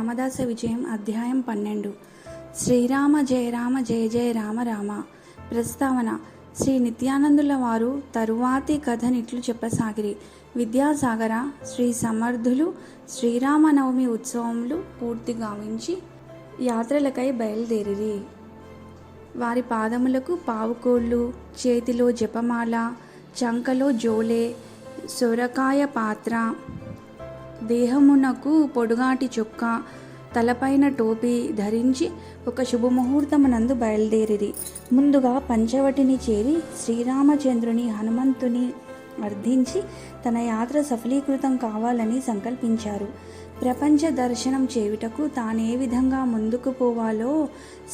రామదాస విజయం అధ్యాయం 12 శ్రీరామ జయ రామ జయ జయ రామ రామ. ప్రస్తావన. శ్రీ నిత్యానందుల వారు తరువాతి కథనిట్లు చెప్పసాగిరి. విద్యాసాగర శ్రీ సమర్థులు శ్రీరామనవమి ఉత్సవములు పూర్తి గావించి యాత్రలకై బయలుదేరిరి. వారి పాదములకు పావుకోళ్ళు, చేతిలో జపమాల, చంకలో జోలే, సొరకాయ పాత్ర, దేహమునకు పొడుగాటి చొక్కా, తలపైన టోపీ ధరించి ఒక శుభముహూర్తమునందు బయలుదేరిరి. ముందుగా పంచవటిని చేరి శ్రీరామచంద్రుని హనుమంతుని అర్థించి తన యాత్ర సఫలీకృతం కావాలని సంకల్పించారు. ప్రపంచ దర్శనం చేయుటకు తానే విధంగా ముందుకు పోవాలో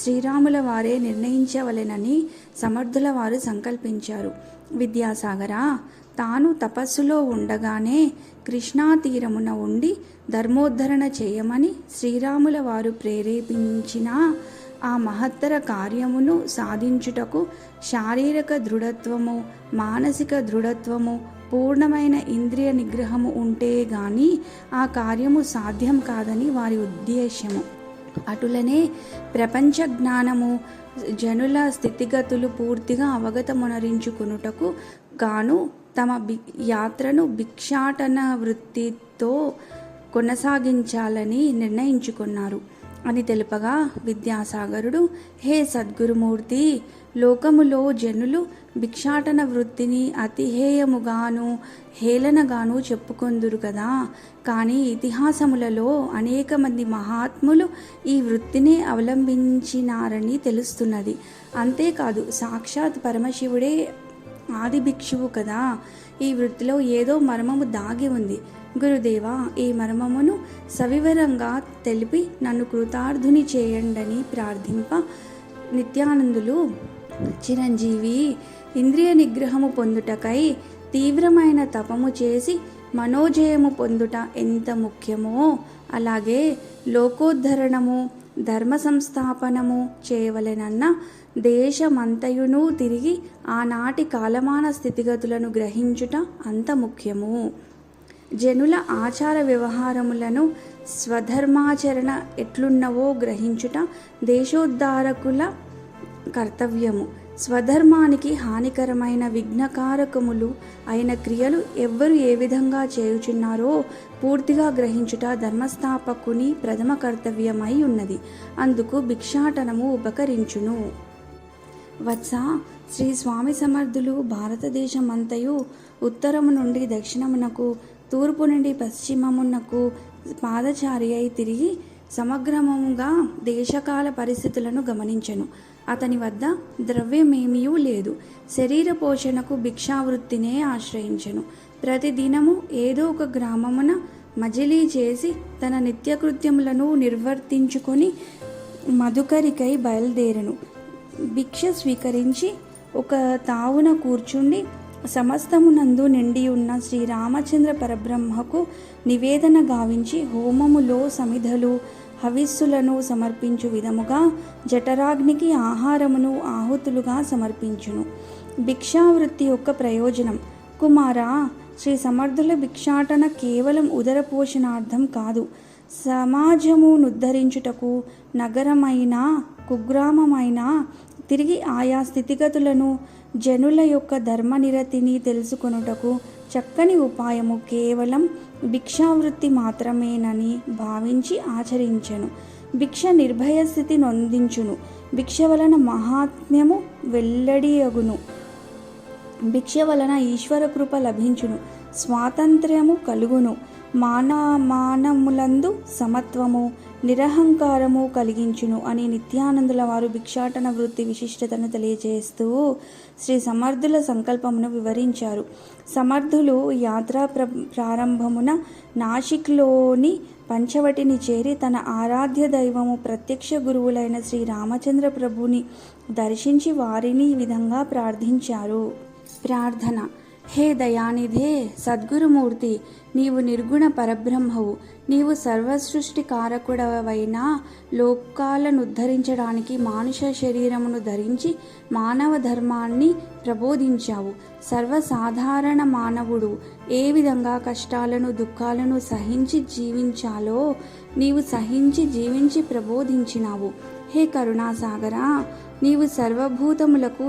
శ్రీరాముల వారే నిర్ణయించవలెనని సమర్థుల వారు సంకల్పించారు. విద్యాసాగర తాను తపస్సులో ఉండగానే కృష్ణా తీరమున ఉండి ధర్మోద్ధరణ చేయమని శ్రీరాముల వారు ప్రేరేపించిన ఆ మహత్తర కార్యమును సాధించుటకు శారీరక దృఢత్వము, మానసిక దృఢత్వము, పూర్ణమైన ఇంద్రియ నిగ్రహము ఉంటే గాని ఆ కార్యము సాధ్యం కాదని వారి ఉద్దేశ్యము. అటులనే ప్రపంచ జ్ఞానము, జనుల స్థితిగతులు పూర్తిగా అవగతమునరించుకొనుటకు గాను తమ యాత్రను భిక్షాటన వృత్తితో కొనసాగించాలని నిర్ణయించుకున్నారు అని తెలుపగా, విద్యాసాగరుడు, హే సద్గురుమూర్తి, లోకములో జనులు భిక్షాటన వృత్తిని అతిహేయముగాను హేళనగాను చెప్పుకొందురు కదా, కానీ ఇతిహాసములలో అనేక మంది మహాత్ములు ఈ వృత్తిని అవలంబించినారని తెలుస్తున్నది. అంతేకాదు సాక్షాత్ పరమశివుడే ఆది భిక్షువు కదా. ఈ వృత్తిలో ఏదో మర్మము దాగి ఉంది. గురుదేవా, ఈ మర్మమును సవివరంగా తెలిపి నన్ను కృతార్థుని చేయండని ప్రార్థింప, నిత్యానందులు, చిరంజీవి, ఇంద్రియ నిగ్రహము పొందుటకై తీవ్రమైన తపము చేసి మనోజయము పొందుట ఎంత ముఖ్యమో, అలాగే లోకోద్ధరణము, ధర్మ సంస్థాపనము చేయవలెనన్న దేశమంతయును తిరిగి ఆనాటి కాలమాన స్థితిగతులను గ్రహించుట అంత ముఖ్యము. జనుల ఆచార వ్యవహారములను స్వధర్మాచరణ ఎట్లున్నవో గ్రహించుట దేశోద్ధారకుల కర్తవ్యము. స్వధర్మానికి హానికరమైన విఘ్నకారకములు అయిన క్రియలు ఎవ్వరు ఏ విధంగా చేయుచున్నారో పూర్తిగా గ్రహించుట ధర్మస్థాపకుని ప్రథమ కర్తవ్యమై ఉన్నది. అందుకు భిక్షాటనము ఉపకరించును. వత్స, శ్రీ స్వామి సమర్థులు భారతదేశమంతయు ఉత్తరము నుండి దక్షిణమునకు, తూర్పు నుండి పశ్చిమమునకు పాదచారి అయి తిరిగి సమగ్రముగా దేశకాల పరిస్థితులను గమనించెను. అతని వద్ద ద్రవ్యమేమీ లేదు. శరీర పోషణకు భిక్షావృత్తినే ఆశ్రయించెను. ప్రతిదినము ఏదో ఒక గ్రామమున మజిలీ చేసి తన నిత్యకృత్యములను నిర్వర్తించుకొని మధుకరికై బయలుదేరెను. భిక్ష స్వీకరించి ఒక తావున కూర్చుండి సమస్తమునందు నిండి ఉన్న శ్రీరామచంద్ర పరబ్రహ్మకు నివేదన గావించి హోమములో సమిధలు, హవిస్సులను సమర్పించు విధముగా జఠరాగ్నికి ఆహారమును ఆహుతులుగా సమర్పించును. భిక్షావృత్తి యొక్క ప్రయోజనం. కుమారా, శ్రీ సమర్థుల భిక్షాటన కేవలం ఉదర పోషణార్థం కాదు. సమాజమునుద్ధరించుటకు నగరమైన కుగ్రామమైన తిరిగి ఆయా స్థితిగతులను, జనుల యొక్క ధర్మనిరతిని తెలుసుకొనుటకు చక్కని ఉపాయము కేవలం భిక్షావృత్తి మాత్రమేనని భావించి ఆచరించెను. భిక్ష నిర్భయ స్థితి నొందించును. భిక్ష వలన మహాత్మ్యము వెల్లడియగును. భిక్ష వలన ఈశ్వర కృప లభించును. స్వాతంత్ర్యము కలుగును. మానములందు సమత్వము, నిరహంకారము కలిగించును అని నిత్యానందుల వారు భిక్షాటన వృత్తి విశిష్టతను తెలియజేస్తూ శ్రీ సమర్థుల సంకల్పమును వివరించారు. సమర్థులు యాత్రా ప్రారంభమున నాసిక్లోని పంచవటిని చేరి తన ఆరాధ్య దైవము, ప్రత్యక్ష గురువులైన శ్రీ రామచంద్ర ప్రభుని దర్శించి వారిని ఈ విధంగా ప్రార్థించారు. ప్రార్థన. హే దయానిధే సద్గురుమూర్తి, నీవు నిర్గుణ పరబ్రహ్మవు. నీవు సర్వసృష్టి కారకుడవైన లోకాలను ఉద్ధరించడానికి మానుష శరీరమును ధరించి మానవ ధర్మాన్ని ప్రబోధించావు. సర్వసాధారణ మానవుడు ఏ విధంగా కష్టాలను దుఃఖాలను సహించి జీవించాలో నీవు సహించి జీవించి ప్రబోధించినావు. హే కరుణాసాగరా, నీవు సర్వభూతములకు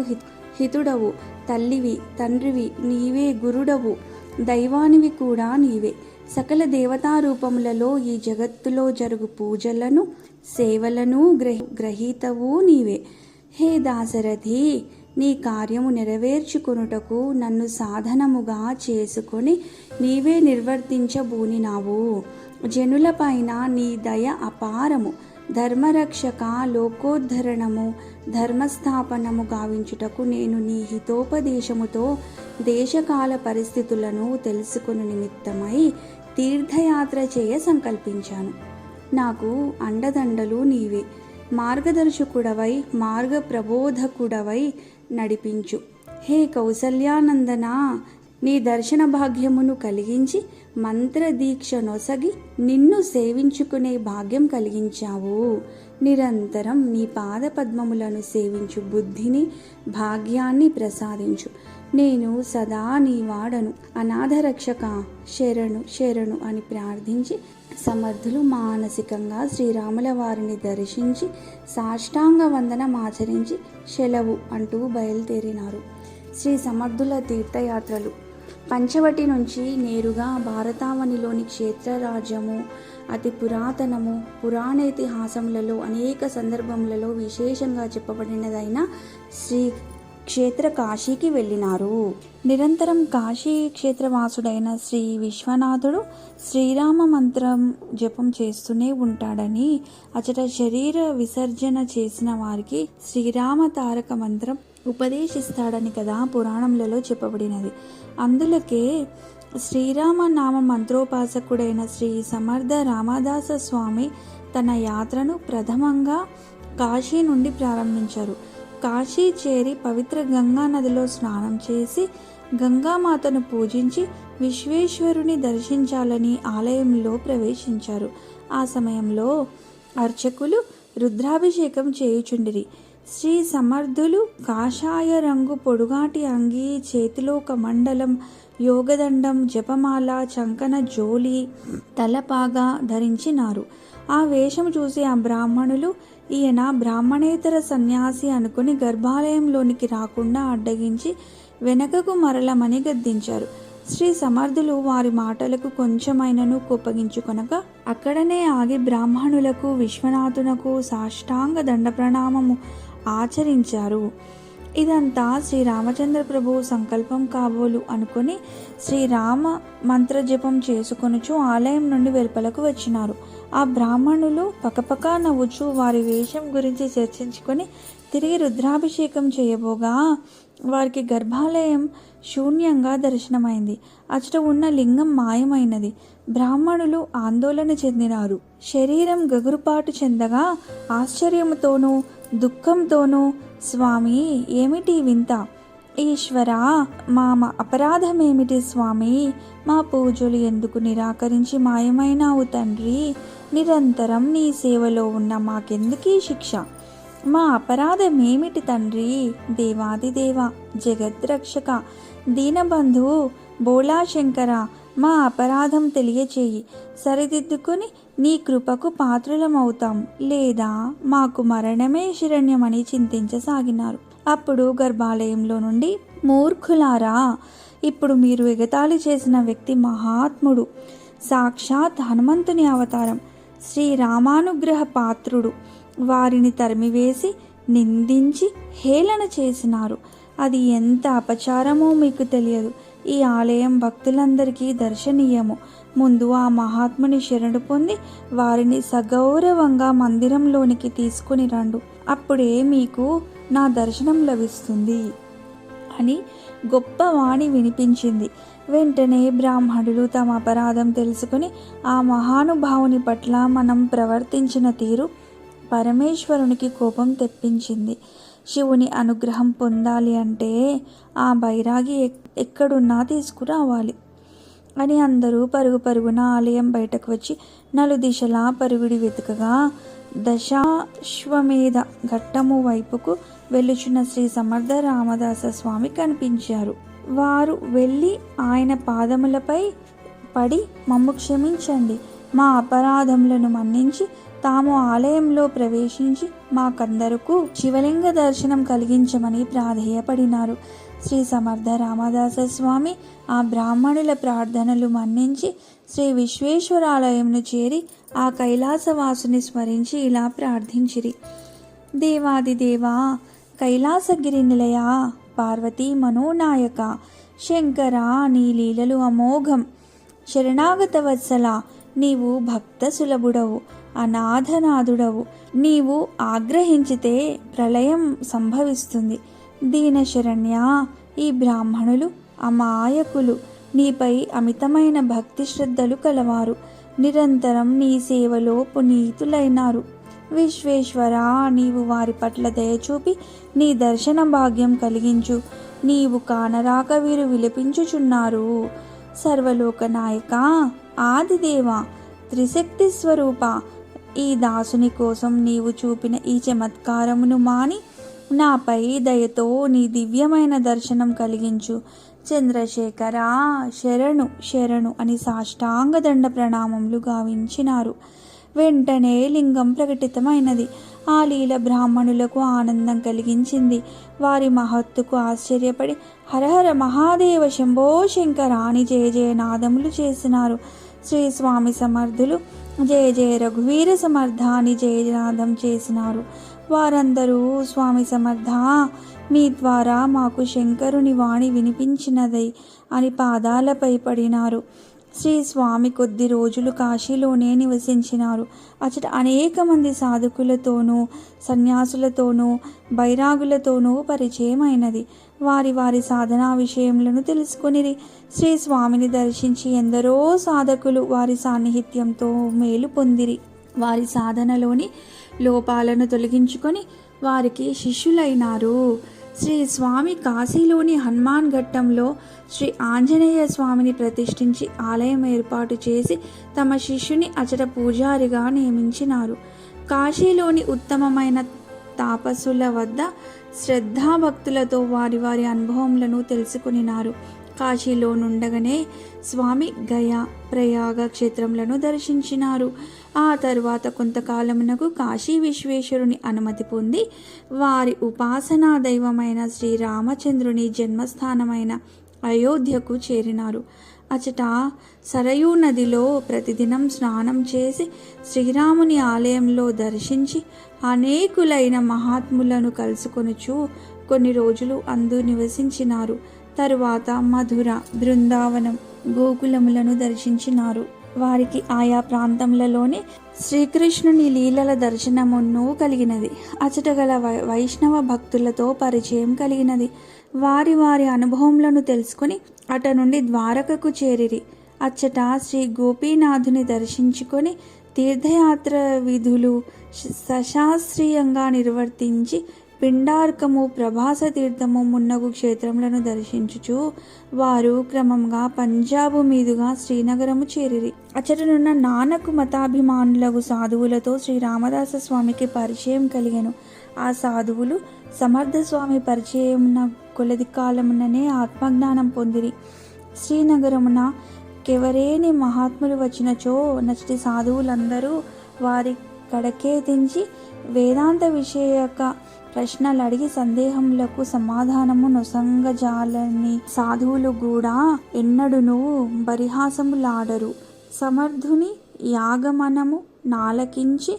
హితుడవు, తల్లివి, తండ్రివి నీవే, గురుడవు, దైవానివి కూడా నీవే. సకల దేవతారూపములలో ఈ జగత్తులో జరుగు పూజలను సేవలను గ్రహీతవు నీవే. హే దాశరథి, నీ కార్యము నెరవేర్చుకొనుటకు నన్ను సాధనముగా చేసుకొని నీవే నిర్వర్తించబూనినావు. జనులపైన నీ దయ అపారము. ధర్మరక్షక, లోకోద్ధరణము, ధర్మస్థాపనము గావించుటకు నేను నీ హితోపదేశముతో దేశకాల పరిస్థితులను తెలుసుకుని నిమిత్తమై తీర్థయాత్ర చేయ సంకల్పించాను. నాకు అండదండలు నీవే. మార్గదర్శకుడవై మార్గ ప్రబోధకుడవై నడిపించు. హే కౌసల్యానందన, నీ దర్శన భాగ్యమును కలిగించి మంత్రదీక్ష నొసగి నిన్ను సేవించుకునే భాగ్యం కలిగించావు. నిరంతరం నీ పాద పద్మములను సేవించు బుద్ధిని భాగ్యాన్ని ప్రసాదించు. నేను సదా నీ వాడను. అనాథరక్షక, శరణు శరణు అని ప్రార్థించి సమర్థులు మానసికంగా శ్రీరాముల వారిని దర్శించి సాష్టాంగ వందనం ఆచరించి సెలవు అంటూ బయలుదేరినారు. శ్రీ సమర్థుల తీర్థయాత్రలు. పంచవటి నుంచి నేరుగా భారతావనిలోని క్షేత్రరాజ్యము అతి పురాతనము, పురాణేతిహాసములలో అనేక సందర్భములలో విశేషంగా చెప్పబడినదైన శ్రీ క్షేత్ర కాశీకి వెళ్ళినారు. నిరంతరం కాశీ క్షేత్రవాసుడైన శ్రీ విశ్వనాథుడు శ్రీరామ మంత్రం జపం చేస్తూనే ఉంటాడని, అచట శరీర విసర్జన చేసిన వారికి శ్రీరామ తారక మంత్రం ఉపదేశిస్తాడని కదా పురాణములలో చెప్పబడినది. అందులకే శ్రీరామ నామ మంత్రోపాసకుడైన శ్రీ సమర్థ రామదాస స్వామి తన యాత్రను ప్రథమంగా కాశీ నుండి ప్రారంభించారు. కాశీ చేరి పవిత్ర గంగా నదిలో స్నానం చేసి గంగామాతను పూజించి విశ్వేశ్వరుని దర్శించాలని ఆలయంలో ప్రవేశించారు. ఆ సమయంలో అర్చకులు రుద్రాభిషేకం చేయుచుండిరి. శ్రీ సమర్థులు కాషాయ రంగు పొడుగాటి అంగీ, చేతిలో కమండలం, యోగదండం, జపమాల, చంకన జోలి, తలపాగా ధరించినారు. ఆ వేషం చూసి ఆ బ్రాహ్మణులు ఈయన బ్రాహ్మణేతర సన్యాసి అనుకుని గర్భాలయంలోనికి రాకుండా అడ్డగించి వెనకకు మరలమని గద్దించారు. శ్రీ సమర్థులు వారి మాటలకు కొంచెమైనను కోపగించుకొనక అక్కడనే ఆగి బ్రాహ్మణులకు విశ్వనాథునకు సాష్టాంగ దండ ప్రణామము ఆచరించారు. ఇదంతా శ్రీరామచంద్ర ప్రభు సంకల్పం కాబోలు అనుకుని శ్రీరామ మంత్రజపం చేసుకొనుచు ఆలయం నుండి వెలుపలకు వచ్చినారు. ఆ బ్రాహ్మణులు పకపకా నవ్వుచు వారి వేషం గురించి చర్చించుకొని తిరిగి రుద్రాభిషేకం చేయబోగా వారికి గర్భాలయం శూన్యంగా దర్శనమైంది. అచట ఉన్న లింగం మాయమైనది. బ్రాహ్మణులు ఆందోళన చెందినారు. శరీరం గగురుపాటు చెందగా ఆశ్చర్యముతోనూ దుఃఖంతోనూ, స్వామి ఏమిటి వింత? ఈశ్వరా, మా అపరాధమేమిటి స్వామి? మా పూజలు ఎందుకు నిరాకరించి మాయమైనావు తండ్రి? నిరంతరం నీ సేవలో ఉన్న మాకెందుకీ శిక్ష? మా అపరాధమేమిటి తండ్రి? దేవాదిదేవ, జగద్రక్షక, దీనబంధు, బోళాశంకర, మా అపరాధం తెలియచేయి. సరిదిద్దుకొని నీ కృపకు పాత్రులమవుతాం, లేదా మాకు మరణమే శరణ్యమని చింతించసాగినారు. అప్పుడు గర్భాలయంలో నుండి, మూర్ఖులారా, ఇప్పుడు మీరు ఎగతాళి చేసిన వ్యక్తి మహాత్ముడు, సాక్షాత్ హనుమంతుని అవతారం, శ్రీరామానుగ్రహ పాత్రుడు. వారిని తరిమివేసి నిందించి హేళన చేసినారు. అది ఎంత అపచారమో మీకు తెలియదు. ఈ ఆలయం భక్తులందరికీ దర్శనీయము. ముందు ఆ మహాత్ముని శరణు పొంది వారిని సగౌరవంగా మందిరంలోనికి తీసుకుని రండు. అప్పుడే మీకు నా దర్శనం లభిస్తుంది అని గొప్ప వాణి వినిపించింది. వెంటనే బ్రాహ్మణులు తమ అపరాధం తెలుసుకుని ఆ మహానుభావుని పట్ల మనం ప్రవర్తించిన తీరు పరమేశ్వరునికి కోపం తెప్పించింది. శివుని అనుగ్రహం పొందాలి అంటే ఆ బైరాగి ఎక్కడున్నా తీసుకురావాలి అని అందరూ పరుగు పరుగున ఆలయం బయటకు వచ్చి నలుదిశలా పరుగుడి వెతుకగా దశాశ్వమేధ ఘట్టము వైపుకు వెళ్ళుచున్న శ్రీ సమర్థ రామదాస స్వామి కనిపించారు. వారు వెళ్ళి ఆయన పాదములపై పడి, మమ్ము క్షమించండి, మా అపరాధములను మన్నించి తాము ఆలయంలో ప్రవేశించి మాకందరకు శివలింగ దర్శనం కలిగించమని ప్రాధేయపడినారు. శ్రీ సమర్థ రామదాస స్వామి ఆ బ్రాహ్మణుల ప్రార్థనలు మన్నించి శ్రీ విశ్వేశ్వరాలయంను చేరి ఆ కైలాసవాసుని స్మరించి ఇలా ప్రార్థించిరి. దేవాదిదేవా, కైలాసగిరి నిలయ, పార్వతీ మనోనాయక, శంకర, నీ లీలలు అమోఘం. శరణాగత వత్సల, నీవు భక్త సులభుడవు, అనాథనాథుడవు. నీవు ఆగ్రహించితే ప్రళయం సంభవిస్తుంది. దీనశరణ్య, ఈ బ్రాహ్మణులు అమాయకులు, నీపై అమితమైన భక్తి శ్రద్ధలు కలవారు, నిరంతరం నీ సేవలో పునీతులైనారు. విశ్వేశ్వర, నీవు వారి పట్ల దయచూపి నీ దర్శన భాగ్యం కలిగించు. నీవు కానరాక వీరు విలపించుచున్నారు. సర్వలోక నాయక, ఆదిదేవ, త్రిశక్తి స్వరూప, ఈ దాసుని కోసం నీవు చూపిన ఈ చమత్కారమును మాని నాపై దయతో నీ దివ్యమైన దర్శనం కలిగించు. చంద్రశేఖర, శరణు శరణు అని సాష్టాంగ దండ ప్రణామములు గావించినారు. వెంటనే లింగం ప్రకటితమైనది. ఆ లీల బ్రాహ్మణులకు ఆనందం కలిగించింది. వారి మహత్తుకు ఆశ్చర్యపడి హరహర మహాదేవ శంభో శంకర అని జయ జయనాదములు చేసినారు. శ్రీ స్వామి సమర్థులు జయ జయ రఘువీర సమర్థ అని జయనాదం చేసినారు. వారందరూ స్వామి సమర్థ, మీ ద్వారా మాకు శంకరుని వాణి వినిపించినదై అని పాదాలపై పడినారు. శ్రీ స్వామి కొద్ది రోజులు కాశీలోనే నివసించినారు. అచట అనేక మంది సాధకులతోనూ సన్యాసులతోనూ బైరాగులతోనూ పరిచయమైనది. వారి వారి సాధనా విషయములను తెలుసుకొనిరి. శ్రీ స్వామిని దర్శించి ఎందరో సాధకులు వారి సాన్నిహిత్యంతో మేలు పొందిరి. వారి సాధనలోని లోపాలను తొలగించుకొని వారికి శిష్యులైనారు. శ్రీ స్వామి కాశీలోని హనుమాన్ ఘట్టంలో శ్రీ ఆంజనేయ స్వామిని ప్రతిష్ఠించి ఆలయం ఏర్పాటు చేసి తమ శిష్యుని అచట పూజారిగా నియమించినారు. కాశీలోని ఉత్తమమైన తాపసుల వద్ద శ్రద్ధాభక్తులతో వారి వారి అనుభవములను తెలుసుకునినారు. కాశీలో నుండగానే స్వామి గయా, ప్రయాగ క్షేత్రములను దర్శించినారు. ఆ తరువాత కొంతకాలమునకు కాశీ విశ్వేశ్వరుని అనుమతి పొంది వారి ఉపాసనా దైవమైన శ్రీరామచంద్రుని జన్మస్థానమైన అయోధ్యకు చేరినారు. అచట సరయూ నదిలో ప్రతిదినం స్నానం చేసి శ్రీరాముని ఆలయంలో దర్శించి అనేకులైన మహాత్ములను కలుసుకొనుచు కొన్ని రోజులు అందు నివసించినారు. తరువాత మధుర, బృందావనం, గోకులములను దర్శించినారు. వారికి ఆయా ప్రాంతములలోని శ్రీకృష్ణుని లీలల దర్శనమును కలిగినది. అచట గల వైష్ణవ భక్తులతో పరిచయం కలిగినది. వారి వారి అనుభవములను తెలుసుకొని అట నుండి ద్వారకకు చేరిరి. అచ్చట శ్రీ గోపీనాథుని దర్శించుకొని తీర్థయాత్ర విధులు సశాస్త్రీయంగా నిర్వర్తించి పిండార్కము, ప్రభాస తీర్థము మున్నగు క్షేత్రములను దర్శించుచు వారు క్రమంగా పంజాబు మీదుగా శ్రీనగరము చేరిరి. అచటనున్న నానకు మతాభిమానులకు సాధువులతో శ్రీ రామదాస స్వామికి పరిచయం కలిగెను. ఆ సాధువులు సమర్థ స్వామి పరిచయమున కొలది కాలముననే ఆత్మజ్ఞానం పొందిరి. శ్రీనగరమున కెవరేని మహాత్ములు వచ్చినచో నచ్చటి సాధువులందరూ వారి కడకేతించి వేదాంత విషయక ప్రశ్నలు అడిగి సందేహములకు సమాధానము నొసంగజాలని సాధువులు కూడా ఎన్నడును పరిహాసములాడరు. సమర్థుని యాగమనము నాలకించి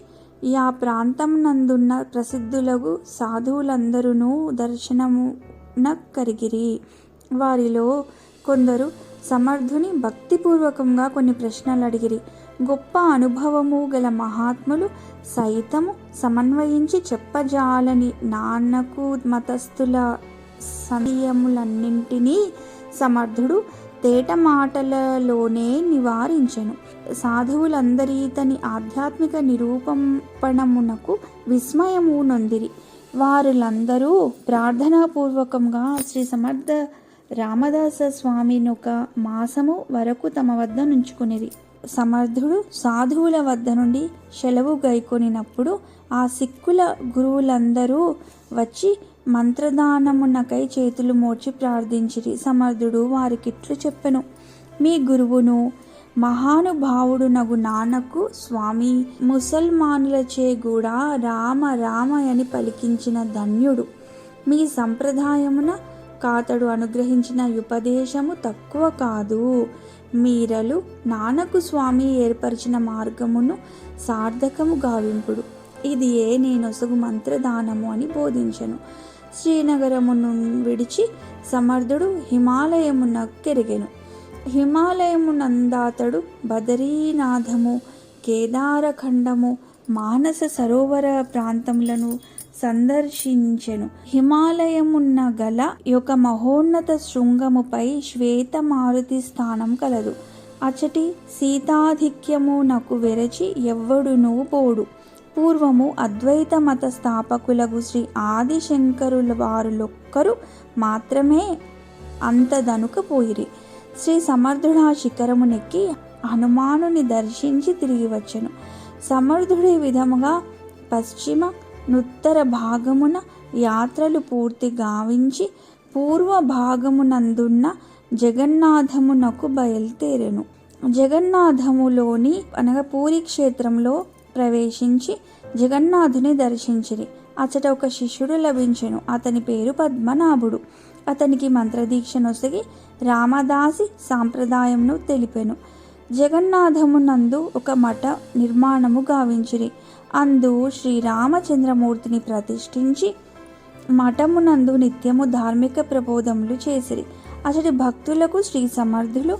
ఆ ప్రాంతం నందున్న ప్రసిద్ధులకు సాధువులందరూ దర్శనమున కరిగిరి. వారిలో కొందరు సమర్థుని భక్తిపూర్వకంగా కొన్ని ప్రశ్నలు అడిగిరి. గొప్ప అనుభవము గల మహాత్ములు సైతము సమన్వయించి చెప్పజాలని నాన్నకు మతస్థుల సందేహములన్నింటినీ సమర్థుడు తేట మాటలలోనే నివారించెను. సాధువులందరి తని ఆధ్యాత్మిక నిరూపణమునకు విస్మయము నొందిరి. వారులందరూ ప్రార్థనాపూర్వకంగా శ్రీ సమర్థ రామదాస స్వామిని ఒక మాసము వరకు తమ వద్ద నుంచుకునిరి. సమర్థుడు సాధువుల వద్ద నుండి సెలవు గైకొనినప్పుడు ఆ సిక్కుల గురువులందరూ వచ్చి మంత్రదానమునకై చేతులు మోర్చి ప్రార్థించిరి. సమర్థుడు వారికిట్లు చెప్పెను: మీ గురువును మహానుభావుడు నగు నానకు స్వామి ముసల్మానులచే కూడా రామ రామ అని పలికించిన ధన్యుడు. మీ సంప్రదాయమున కాతడు అనుగ్రహించిన ఉపదేశము తక్కువ కాదు. మీరలు నానకు స్వామి ఏర్పరిచిన మార్గమును సార్థకము గావింపుడు. ఇది నేనొసగు మంత్రదానము అని బోధించెను. శ్రీనగరమును విడిచి సమర్థుడు హిమాలయమునకెరిగెను. హిమాలయమునందాతడు బదరీనాథము, కేదారఖండము, మానస సరోవర ప్రాంతములను సందర్శించెను. హిమాలయమున్న గల యొక్క మహోన్నత శృంగముపై శ్వేత మారుతి స్థానం కలదు. అచటి సీతాధిక్యమునకు వెరచి ఎవ్వడునూ పోడు. పూర్వము అద్వైత మత స్థాపకులకు శ్రీ ఆదిశంకరుల వారులొక్కరు మాత్రమే అంతదనుకపోయిరి. శ్రీ సమర్థుడు ఆ శిఖరమునెక్కి హనుమానుని దర్శించి తిరిగి వచ్చెను. సమర్థుడి విధముగా పశ్చిమ నుత్తర భాగమున యాత్రలు పూర్తి గావించి పూర్వ భాగమునందున్న జగన్నాథమునకు బయలుదేరెను. జగన్నాథములోని అనగా పూరి క్షేత్రంలో ప్రవేశించి జగన్నాథుని దర్శించిరి. అచట ఒక శిష్యుడు లభించెను. అతని పేరు పద్మనాభుడు. అతనికి మంత్రదీక్ష నొసగి రామదాసి సాంప్రదాయమును తెలిపెను. జగన్నాథమునందు ఒక మఠ నిర్మాణము గావించిరి. అందు శ్రీరామచంద్రమూర్తిని ప్రతిష్ఠించి మఠమునందు నిత్యము ధార్మిక ప్రబోధములు చేసిరి. అతడి భక్తులకు శ్రీ సమర్థులు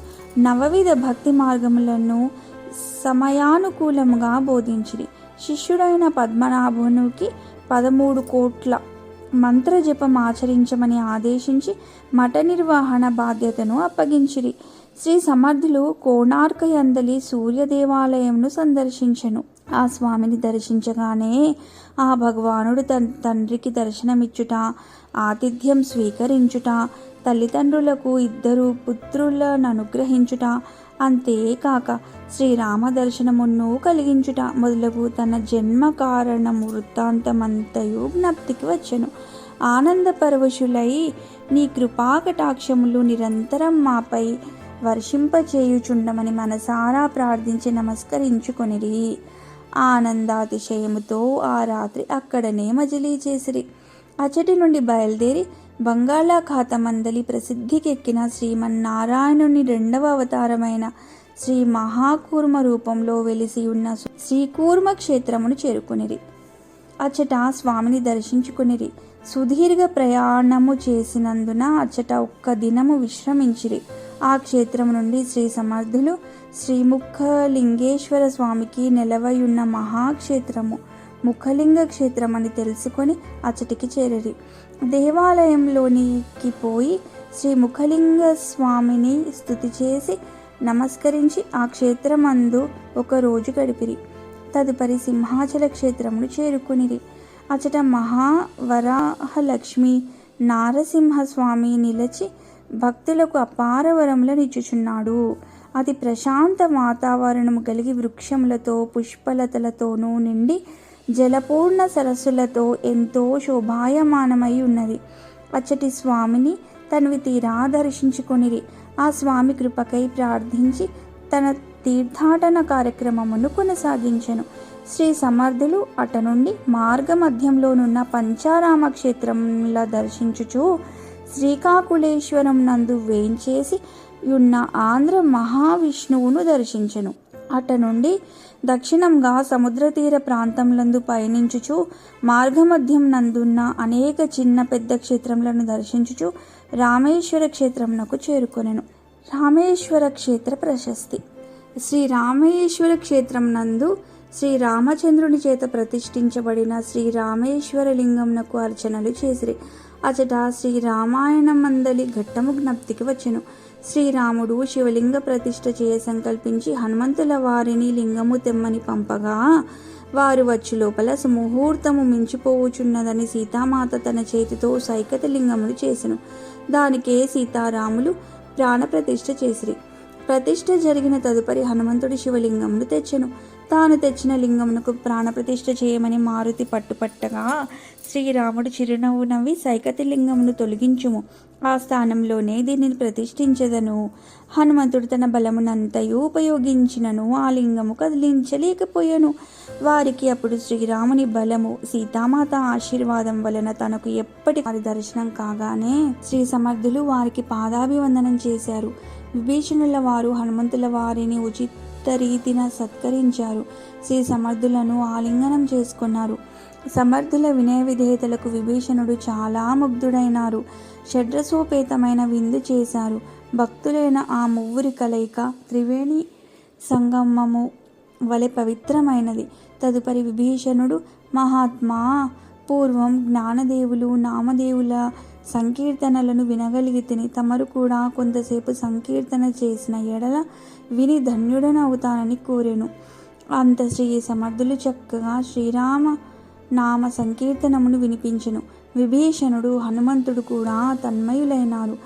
నవవిధ భక్తి మార్గములను సమయానుకూలముగా బోధించిరి. శిష్యుడైన పద్మనాభునికి 13 కోట్ల మంత్రజపం ఆచరించమని ఆదేశించి మఠ నిర్వహణ బాధ్యతను అప్పగించిరి. శ్రీ సమర్థులు కోణార్క యందలి సూర్య దేవాలయంను సందర్శించెను. ఆ స్వామిని దర్శించగానే ఆ భగవానుడు తన తండ్రికి దర్శనమిచ్చుట, ఆతిథ్యం స్వీకరించుట, తల్లిదండ్రులకు 2 పుత్రులను అనుగ్రహించుట, అంతేకాక శ్రీరామ దర్శనమును కలిగించుట మొదలగు తన జన్మ కారణము వృత్తాంతమంతయు జ్ఞప్తికి వచ్చెను. ఆనంద పరవశులై నీ కృపాకటాక్షములు నిరంతరం మాపై వర్షింపచేయుచుండమని మనసారా ప్రార్థించి నమస్కరించుకొనిరి. ఆనందాతిశయముతో ఆ రాత్రి అక్కడనే మజిలీ చేసిరి. అచటి నుండి బయలుదేరి బంగాళాఖాతమందలి ప్రసిద్ధికెక్కిన శ్రీమన్నారాయణుని 2వ అవతారమైన శ్రీ మహాకూర్మ రూపంలో వెలిసి ఉన్న శ్రీకూర్మ క్షేత్రమును చేరుకునిరి. అచట స్వామిని దర్శించుకునిరి. సుదీర్ఘ ప్రయాణము చేసినందున అచట ఒక్క దినము విశ్రమించిరి. ఆ క్షేత్రం నుండి శ్రీ సమర్థులు శ్రీముఖలింగేశ్వర స్వామికి నెలవయున్న మహాక్షేత్రము ముఖలింగ క్షేత్రం అని తెలుసుకొని అచటికి చేరిరి. దేవాలయంలోనికి పోయి శ్రీ ముఖలింగ స్వామిని స్తుతి చేసి నమస్కరించి ఆ క్షేత్రమందు ఒక రోజు గడిపిరి. తదుపరి సింహాచల క్షేత్రమును చేరుకునిరి. అచట మహావరాహలక్ష్మి నారసింహస్వామి నిలచి భక్తులకు అపార వరములనిచ్చుచున్నాడు. అతి ప్రశాంత వాతావరణము కలిగి వృక్షములతో పుష్పలతలతోనూ నిండి జలపూర్ణ సరస్సులతో ఎంతో శోభాయమానమై ఉన్నది. అచ్చటి స్వామిని తనవి తీరా దర్శించుకొనిరి. ఆ స్వామి కృపకై ప్రార్థించి తన తీర్థాటన కార్యక్రమమును కొనసాగించెను. శ్రీ సమర్థులు అట నుండి మార్గ మధ్యంలోనున్న పంచారామ క్షేత్రముల దర్శించుచు శ్రీకాకుళేశ్వరం నందు వేంచేసి ఉన్న ఆంధ్ర మహావిష్ణువును దర్శించెను. అట నుండి దక్షిణంగా సముద్ర తీర ప్రాంతములందు పయనించుచు మార్గమధ్యం నందున్న అనేక చిన్న పెద్ద క్షేత్రములను దర్శించుచు రామేశ్వర క్షేత్రమునకు చేరుకొనెను. రామేశ్వర క్షేత్ర ప్రశస్తి. శ్రీ రామేశ్వర క్షేత్రం నందు శ్రీ రామచంద్రుని చేత ప్రతిష్ఠించబడిన శ్రీ రామేశ్వర లింగమునకు అర్చనలు చేసిరి. అచట శ్రీ రామాయణమందలి ఘట్టము జ్ఞప్తికి వచ్చెను. శ్రీరాముడు శివలింగ ప్రతిష్ఠ చేయ సంకల్పించి హనుమంతుల వారిని లింగము తెమ్మని పంపగా వారు వచ్చు లోపల సుముహూర్తము మించిపోవుచున్నదని సీతామాత తన చేతితో సైకత లింగమును చేసెను. దానికే సీతారాములు ప్రాణప్రతిష్ఠ చేసిరి. ప్రతిష్ఠ జరిగిన తదుపరి హనుమంతుడి శివలింగమును తెచ్చెను. తాను తెచ్చిన లింగమునకు ప్రాణప్రతిష్ఠ చేయమని మారుతి పట్టుపట్టగా శ్రీరాముడు చిరునవ్వు నవ్వి సైకతి లింగమును తొలగించుము, ఆ స్థానంలోనే దీనిని ప్రతిష్ఠించదను. హనుమంతుడు తన బలమునంతయు ఉపయోగించినను ఆ లింగము కదిలించలేకపోయాను. వారికి అప్పుడు శ్రీరాముని బలము సీతామాత ఆశీర్వాదం వలన తనకు ఎప్పటి వారి దర్శనం కాగానే శ్రీ సమర్థులు వారికి పాదాభివందనం చేశారు. విభీషణుల వారు హనుమంతుల వారిని ఉచిత రీతిన సత్కరించారు. శ్రీ సమర్థులను ఆలింగనం చేసుకున్నారు. సమర్థుల వినయ విధేయతలకు విభీషణుడు చాలా ముగ్ధుడైనారు. షడ్రసోపేతమైన విందు చేశారు. భక్తులైన ఆ ముగ్గురి కలయిక త్రివేణి సంగమము వలె పవిత్రమైనది. తదుపరి విభీషణుడు, మహాత్మా, పూర్వం జ్ఞానదేవులు నామదేవుల సంకీర్తనలను వినగలిగితిని. తమరు కూడా కొంతసేపు సంకీర్తన చేసిన ఎడల విని ధన్యుడనవుతానని కోరెను. అంత శ్రీ సమర్థులు చక్కగా శ్రీరామ నామ సంకీర్తనమును వినిపించెను. విభీషణుడు హనుమంతుడు కూడా తన్మయులైనారు.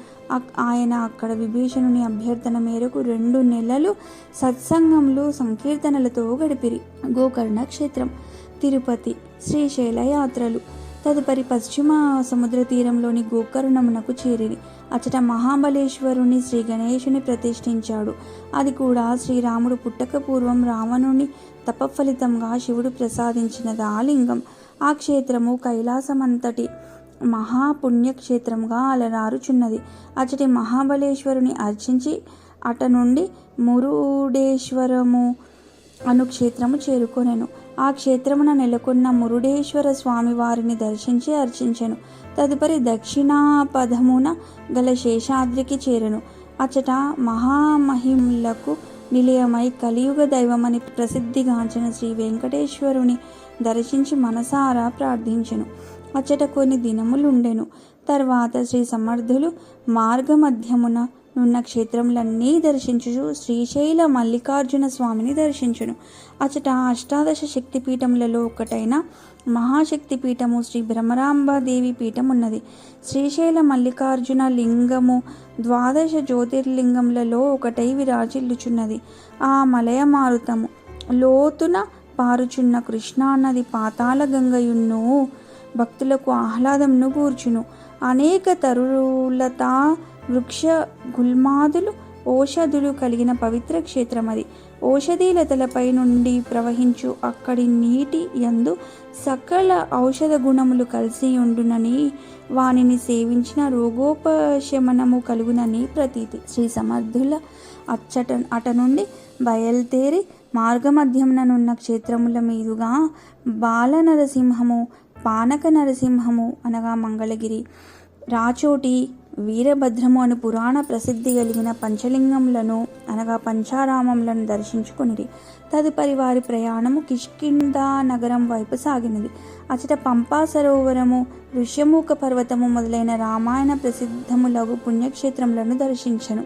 ఆయన అక్కడ విభీషణుని అభ్యర్థన మేరకు 2 నెలలు సత్సంగంలో సంకీర్తనలతో గడిపిరి. గోకర్ణ క్షేత్రం, తిరుపతి, శ్రీశైల యాత్రలు. తదుపరి పశ్చిమ సముద్ర తీరంలోని గోకర్ణమునకు చేరిరి. అచట మహాబలేశ్వరుని శ్రీ గణేశుని ప్రతిష్ఠించాడు. అది కూడా శ్రీరాముడు పుట్టక పూర్వం రావణుని తపఫలితంగా శివుడు ప్రసాదించినది ఆ లింగం. ఆ క్షేత్రము కైలాసమంతటి మహాపుణ్యక్షేత్రంగా అలరారుచున్నది. అచటి మహాబలేశ్వరుని అర్చించి అట నుండి మురుడేశ్వరము అను క్షేత్రము చేరుకొనెను. ఆ క్షేత్రమున నెలకొన్న మురుడేశ్వర స్వామి వారిని దర్శించి అర్చించెను. తదుపరి దక్షిణాపథమున గల శేషాద్రికి చేరెను. అచట మహామహిములకు నిలయమై కలియుగ దైవమని ప్రసిద్ధిగాంచిన శ్రీ వెంకటేశ్వరుని దర్శించి మనసారా ప్రార్థించెను. అచట కొన్ని దినములుండెను. తర్వాత శ్రీ సమర్థులు మార్గమధ్యమున నున్న క్షేత్రములన్నీ దర్శించుచు శ్రీశైల మల్లికార్జున స్వామిని దర్శించును. అచట అష్టాదశ శక్తిపీఠములలో ఒకటైన మహాశక్తిపీఠము శ్రీ భ్రమరాంబాదేవి పీఠం ఉన్నది. శ్రీశైల మల్లికార్జున లింగము 12 జ్యోతిర్లింగములలో ఒకటై విరాజిల్లుచున్నది. ఆ మలయ మారుతము లోతున పారుచున్న కృష్ణానది పాతాళ గంగయున్ను భక్తులకు ఆహ్లాదంను కూర్చును. అనేక తరులతా వృక్ష గుల్మాదులు ఔషధులు కలిగిన పవిత్ర క్షేత్రం అది. ఔషధీలతలపై నుండి ప్రవహించు అక్కడి నీటి యందు సకల ఔషధ గుణములు కలిసి ఉండునని, వానిని సేవించిన రోగోపశమనము కలుగునని ప్రతీతి. శ్రీ సమర్థుల అట నుండి బయలుదేరి మార్గమధ్యముననున్న క్షేత్రముల మీదుగా బాల నరసింహము, పానక నరసింహము అనగా మంగళగిరి, రాచోటి, వీరభద్రము అను పురాణ ప్రసిద్ధి కలిగిన పంచలింగములను అనగా పంచారామములను దర్శించుకొనిరి. తదుపరి వారి ప్రయాణము కిష్కింధా నగరం వైపు సాగినది. అచట పంపా సరోవరము, ఋష్యమూక పర్వతము మొదలైన రామాయణ ప్రసిద్ధములగు పుణ్యక్షేత్రములను దర్శించెను.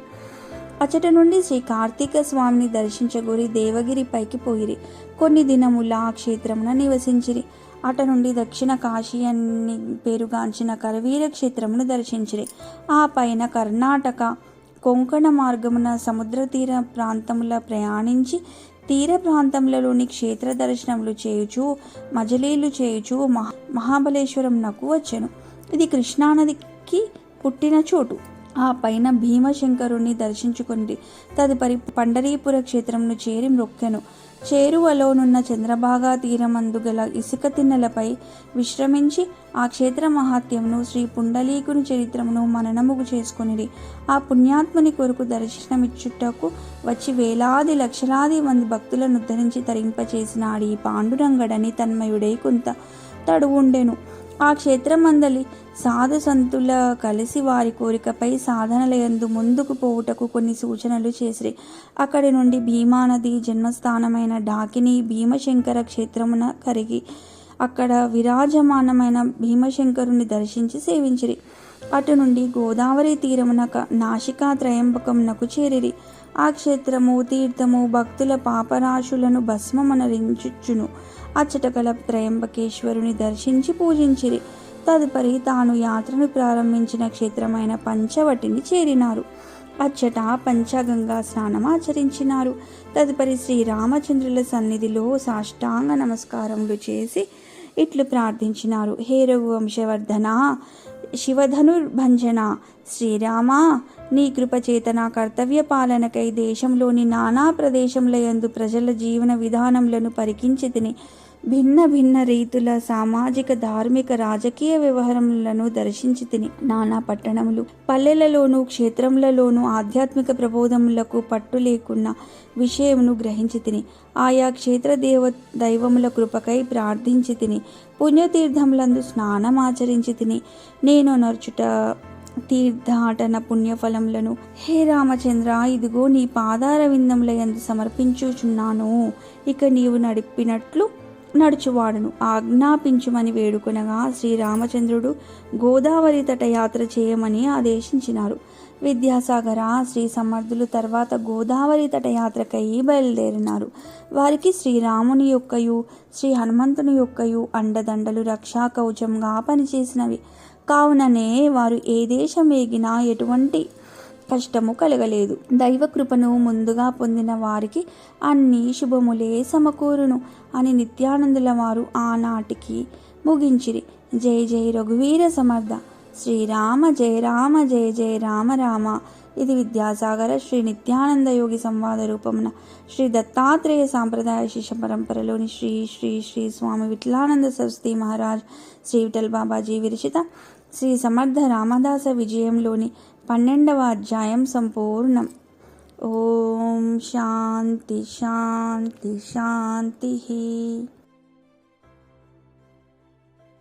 అచట నుండి శ్రీ కార్తీక స్వామిని దర్శించగోరి దేవగిరి పైకి పోయిరి. కొన్ని దినముల ఆ క్షేత్రమున నివసించిరి. అట నుండి దక్షిణ కాశీ అని పేరుగాంచిన కరవీర క్షేత్రమును దర్శించిరి. ఆ పైన కర్ణాటక కొంకణ మార్గమున సముద్ర తీర ప్రాంతముల ప్రయాణించి తీర ప్రాంతములలోని క్షేత్ర దర్శనములు చేయుచు మజలీలు చేయుచు మహాబలేశ్వరం నకు వచ్చెను. ఇది కృష్ణానదికి పుట్టిన చోటు. ఆ పైన భీమశంకరుని దర్శించుకుంది. తదుపరి పండరీపుర క్షేత్రమును చేరి మ్రొక్కెను. చేరువలోనున్న చంద్రభాగా తీరమందు గల ఇసుక తిన్నెలపై విశ్రమించి ఆ క్షేత్ర మహాత్యమును శ్రీ పుండలీకుని చరిత్రమును మననముగు చేసుకొనిరి. ఆ పుణ్యాత్మని కొరకు దర్శనమిచ్చుటకు వచ్చి వేలాది లక్షలాది మంది భక్తులను ఉద్ధరించి తరింపచేసినాడు ఈ పాండురంగడని తన్మయుడై కొంత తడువుండెను. ఆ క్షేత్రమందలి సాధు సంతుల కలిసి వారి కోరికపై సాధనలయందు ముందుకు పోవుటకు కొన్ని సూచనలు చేసిరి. అక్కడి నుండి భీమానది జన్మస్థానమైన డాకిని భీమశంకర క్షేత్రమున కరిగి అక్కడ విరాజమానమైన భీమశంకరుని దర్శించి సేవించిరి. అటు నుండి గోదావరి తీరమున నాసికా త్రయంబకమునకు చేరిరి. ఆ క్షేత్రము తీర్థము భక్తుల పాపరాశులను భస్మమనరించుచును. అచ్చట గల త్రయంబకేశ్వరుని దర్శించి పూజించిరి. తదుపరి తాను యాత్రను ప్రారంభించిన క్షేత్రమైన పంచవటిని చేరినారు. అచ్చట పంచగంగా స్నానం ఆచరించినారు. తదుపరి శ్రీరామచంద్రుల సన్నిధిలో సాష్టాంగ నమస్కారములు చేసి ఇట్లు ప్రార్థించినారు. హే రఘువంశవర్ధన, శివధనుర్భంజన, శ్రీరామ, నీ కృపచేత నా కర్తవ్య పాలనకై దేశంలోని నానా ప్రదేశములయందు ప్రజల జీవన విధానములను పరికించి తిని భిన్న భిన్న రీతుల సామాజిక, ధార్మిక, రాజకీయ వ్యవహారములను దర్శించి తిని నానా పట్టణములు, పల్లెలలోనూ క్షేత్రములలోనూ ఆధ్యాత్మిక ప్రబోధములకు పట్టు లేకున్న విషయమును గ్రహించి తిని ఆయా క్షేత్ర దైవముల కృపకై ప్రార్థించి తిని పుణ్యతీర్థములందు స్నానమాచరించి తిని నేను నర్చుట తీర్థాటన పుణ్యఫలములను హే రామచంద్ర, ఇదిగో నీ పాదార విందములయందు సమర్పించుచున్నాను. ఇక నీవు నడిపినట్లు నడుచువాడును ఆజ్ఞాపించుమని వేడుకొనగా శ్రీరామచంద్రుడు గోదావరి తట యాత్ర చేయమని ఆదేశించినారు. విద్యాసాగర, శ్రీ సమర్థులు తర్వాత గోదావరి తట యాత్రకై బయలుదేరినారు. వారికి శ్రీరాముని యొక్కయు శ్రీ హనుమంతుని యొక్కయు అండదండలు రక్షా కవచంగా పనిచేసినవి. కావుననే వారు ఏ దేశం ఏగినా ఎటువంటి కష్టము కలగలేదు. దైవకృపను ముందుగా పొందిన వారికి అన్ని శుభములే సమకూరును అని నిత్యానందుల వారు ఆనాటికి ముగించిరి. జై జై రఘువీర సమర్థ, శ్రీరామ జయ రామ, జయ జయ రామ రామ. ఇది విద్యాసాగర శ్రీ నిత్యానంద యోగి సంవాద రూపమున శ్రీ దత్తాత్రేయ సాంప్రదాయ శిష్య పరంపరలోని శ్రీ శ్రీ శ్రీ స్వామి విఠలానంద సరస్వతి మహారాజ్ శ్రీ విఠల్ బాబాజీ విరచిత శ్రీ సమర్థ రామదాస విజయంలోని 12వ అధ్యాయం సంపూర్ణం. ఓం శాంతి శాంతి శాంతి.